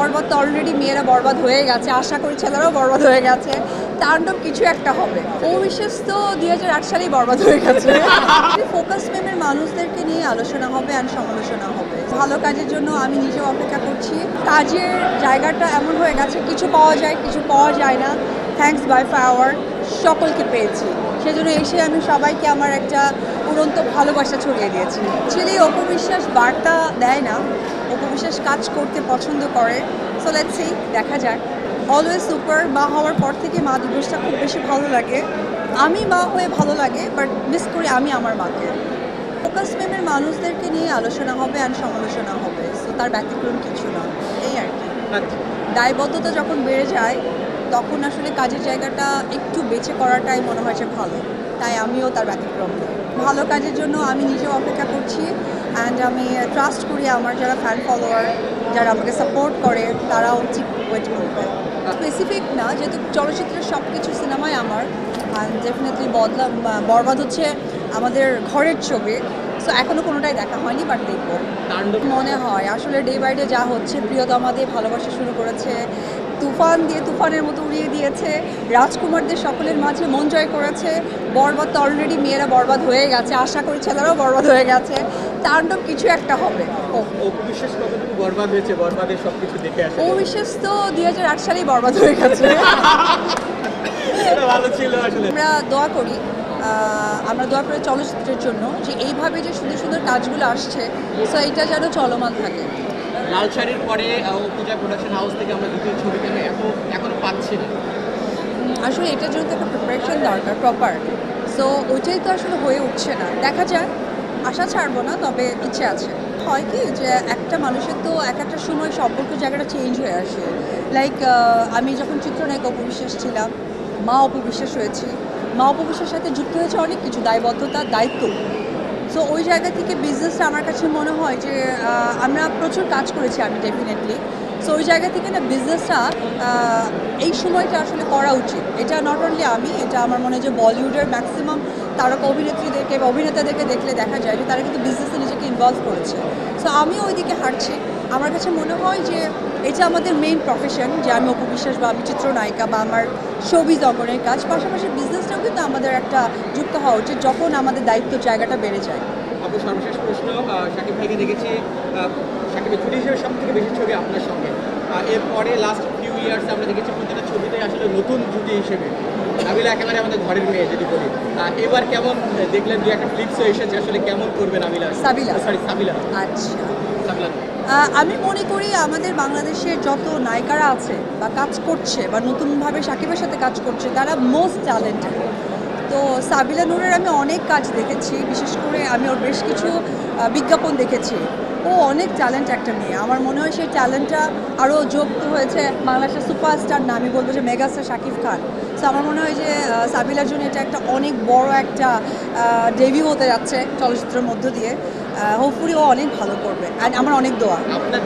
বরবাদ তো অলরেডি মেয়েরা বরবাদ হয়ে গেছে, আশা করি ছেলেরাও বরবাদ হয়ে গেছে। তাণ্ডব কিছু একটা হবে। অবিশ্বাস তো 2008 সালেই বরবাদ হয়ে গেছে। ফোকাস মেমের মানুষদেরকে নিয়ে আলোচনা হবে আর সমালোচনা হবে। ভালো কাজের জন্য আমি নিজেও অপেক্ষা করছি। কাজের জায়গাটা এমন হয়ে গেছে, কিছু পাওয়া যায়, কিছু পাওয়া যায় না। থ্যাঙ্কস বাই ফ্লাওয়ার সকলকে পেয়েছি, সেজন্য এসে আমি সবাইকে আমার একটা উড়ন্ত ভালোবাসা ছড়িয়ে দিয়েছি। অ্যাকচুয়ালি অপবিশ্বাস বার্তা দেয় না, অপবিশ্বাস কাজ করতে পছন্দ করে। সো লেটস সি, দেখা যাক। Always super. মা হওয়ার পর থেকে মা দিবসটা খুব বেশি ভালো লাগে। আমি মা হয়ে ভালো লাগে, বাট মিস করি আমি আমার মাকে। ফোকাস মেমের মানুষদেরকে নিয়ে আলোচনা হবে আর সমালোচনা হবে, সো তার ব্যতিক্রম কিছু না, এই আর কি। দায়বদ্ধতা যখন বেড়ে যায় তখন আসলে কাজের জায়গাটা একটু বেছে করাটাই মনে হয় যে ভালো, তাই আমিও তার ব্যতিক্রম নই। ভালো কাজের জন্য আমি নিজেও অপেক্ষা করছি অ্যান্ড আমি ট্রাস্ট করি আমার যারা ফ্যান ফলোয়ার, যারা আমাকে সাপোর্ট করে, তারাও ঠিক ওয়েট করবে। স্পেসিফিক না, যেহেতু চলচ্চিত্রের সব কিছু সিনেমাই আমার, অ্যান্ড ডেফিনেটলি বরবাদ হচ্ছে আমাদের ঘরের ছবি। সো এখনও কোনোটাই দেখা হয়নি, বাট দেখবো। মনে হয় আসলে ডে বাই ডে যা হচ্ছে, প্রিয়তমা দিয়ে ভালোবাসা শুরু করেছে, তুফান দিয়ে তুফানের মতো উড়িয়ে দিয়েছে, রাজকুমারদের সকলের মাঝে মন জয় করেছে। বরবাদ তো অলরেডি মেয়েরা বরবাদ হয়ে গেছে, আশা করি ছেলেরাও বরবাদ হয়ে গেছে। তাণ্ডব কিছু একটা হবে। অপবিশ্বাস কতটুকু বরবাদ হয়েছে, বরবাদের সবকিছু দেখে আসে। অবিশ্বাস তো 2008 সালেই বরবাদ হয়ে গেছে। ভালো ছিল আসলে। আমরা দোয়া করি চলচ্চিত্রের জন্য যে এইভাবে যে সুন্দর সুন্দর কাজগুলো আসছে, সো এটা যেন চলমান থাকে। লাল শাড়ির পরে পূজা প্রোডাকশন হাউস থেকে আমরা দ্বিতীয় ছবি কেন এখনো পাচ্ছি না। আসলে এটার জন্য তো একটা প্রিপারেশন দরকার প্রপার, সো ওইটাই তো আসলে হয়ে উঠছে না। দেখা যাক, আশা ছাড়বো না, তবে ইচ্ছে আছে। হয় কি যে একটা মানুষের তো এক একটা সময় সম্পর্ক জায়গাটা চেঞ্জ হয়ে আসে। লাইক আমি যখন চিত্রনায়িকা অপবিশ্বাস ছিলাম, মা অপবিশ্বাস হয়েছি। মা অপবিশ্বাসের সাথে যুক্ত হয়েছে অনেক কিছু, দায়বদ্ধতা, দায়িত্ব। সো ওই জায়গা থেকে বিজনেসটা আমার কাছে মনে হয় যে আমরা প্রচুর কাজ করেছি আমি ডেফিনেটলি। সো ওই জায়গা থেকে না বিজনেসটা এই সময়টা আসলে করা উচিত। এটা নট অনলি আমি, এটা আমার মনে হয় যে বলিউডের ম্যাক্সিমাম তারকা অভিনেত্রীদেরকে বা অভিনেতাদেরকে দেখলে দেখা যায় যে তারা কিন্তু বিজনেসে নিজেকে ইনভলভ করেছে। সো আমিও ওই দিকে হাঁটছি। আমার কাছে মনে হয় যে এটা আমাদের মেইন প্রফেশন, যে আমি অপবিশ্বাস বা আমি চিত্রনায়িকা বা আমার শোবিজ অঙ্গনের কাজ, পাশাপাশি বিজনেসটাও কিন্তু আমাদের একটা যুক্ত হওয়া উচিত যখন আমাদের দায়িত্ব জায়গাটা বেড়ে যায়। আপু, সর্বশেষ প্রশ্ন, শাকিব ভাইকে দেখেছি, শাকিবের জুটি হিসেবে সব থেকে বেশি ছবি আপনার সঙ্গে। এরপরে লাস্ট ফিউ ইয়ার্সে আমরা দেখেছি প্রত্যেকটা ছবিতে আসলে নতুন জুটি হিসেবে নাবিলা একেবারে আমাদের ঘরের মেয়ে যদি বলি। এবার কেমন দেখলেন, দু একটা ফ্লিপসও এসেছে, আসলে কেমন করবে নাবিলা? সাবিলা। আচ্ছা, সাবিলা। আমি মনে করি আমাদের বাংলাদেশের যত নায়িকারা আছে বা কাজ করছে বা নতুনভাবে শাকিবের সাথে কাজ করছে, তারা মোস্ট ট্যালেন্টেড। তো সাবিলা নূরের আমি অনেক কাজ দেখেছি, বিশেষ করে আমি ওর বেশ কিছু বিজ্ঞাপন দেখেছি। ও অনেক ট্যালেন্ট একটা মেয়ে। আমার মনে হয় সেই ট্যালেন্টটা আরও যুক্ত হয়েছে বাংলাদেশের সুপারস্টার না, আমি বলবো যে মেগাস্টার শাকিব খান। সো আমার মনে হয় যে সাবিলার জন্য এটা একটা অনেক বড় একটা ডেবিউ হতে যাচ্ছে চলচ্চিত্রের মধ্য দিয়ে। হোপফুলি ও অনেক ভালো করবে, অ্যান্ড আমার অনেক দোয়া। আপনার